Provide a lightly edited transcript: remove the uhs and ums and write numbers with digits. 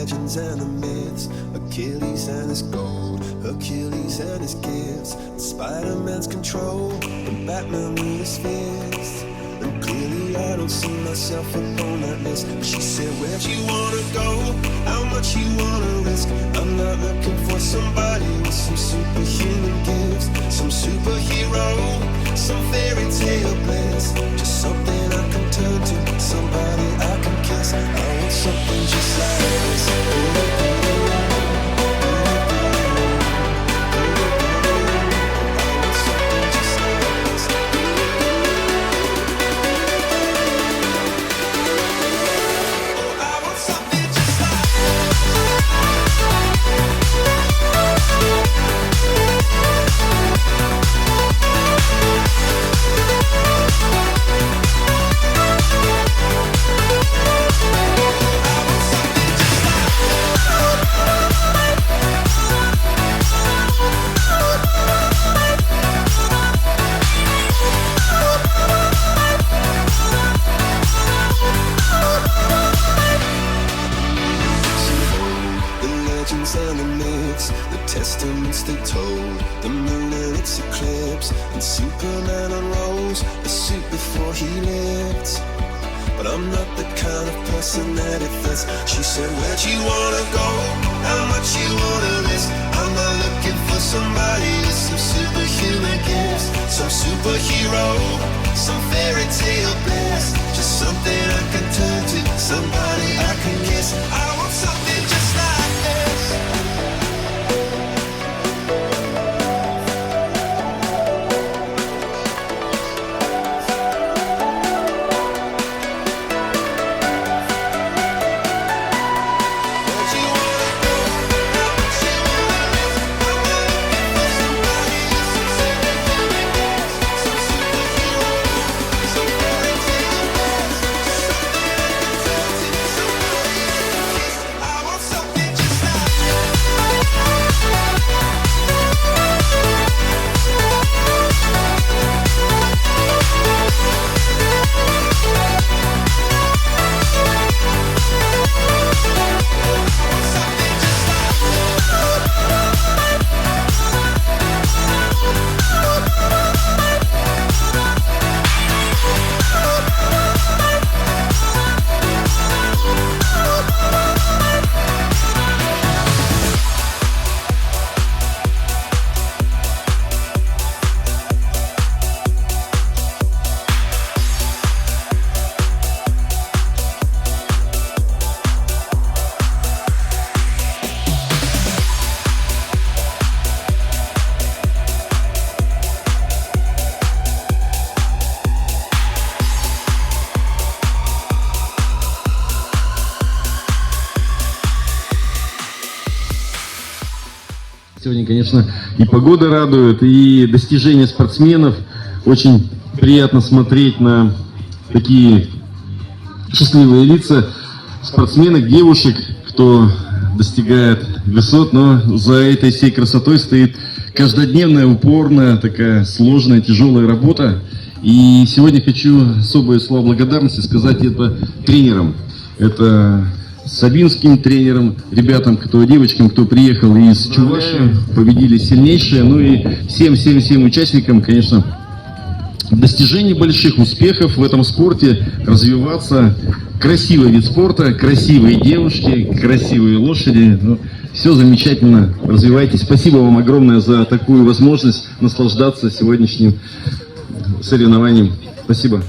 legends and the myths, Achilles and his gold, Hercules and his gifts, and Spider-Man's control, and Batman with his fists. And clearly I don't see myself upon that list. But she said, where'd you wanna go? How much you wanna risk? I'm not looking for somebody with some superhuman gifts, some superhero, some fairy tale bliss. Just something I can turn to, somebody I can kiss. I want something just like this. And the myths, the testaments they told, the moon and its eclipse, and Superman unrolls a suit before he lived. But I'm not the kind of person that it fits. She said, where'd you wanna go? How much you wanna risk? I'm not looking for somebody with some superhuman gifts, some superhero, some fairy tale bliss. Just something I can turn to, somebody I can kiss. I want something just like this. Сегодня, конечно, и погода радует, и достижения спортсменов. Очень приятно смотреть на такие счастливые лица спортсменок, девушек, кто достигает высот, но за этой всей красотой стоит каждодневная, упорная, такая сложная, тяжелая работа. И сегодня хочу особые слова благодарности сказать это тренерам. Это сабинским тренерам, ребятам, девочкам, кто приехал из Чувашии, победили сильнейшие, ну и всем участникам, конечно, достижений больших, успехов в этом спорте, развиваться. Красивый вид спорта, красивые девушки, красивые лошади. Ну, все замечательно, развивайтесь. Спасибо вам огромное за такую возможность наслаждаться сегодняшним соревнованием. Спасибо.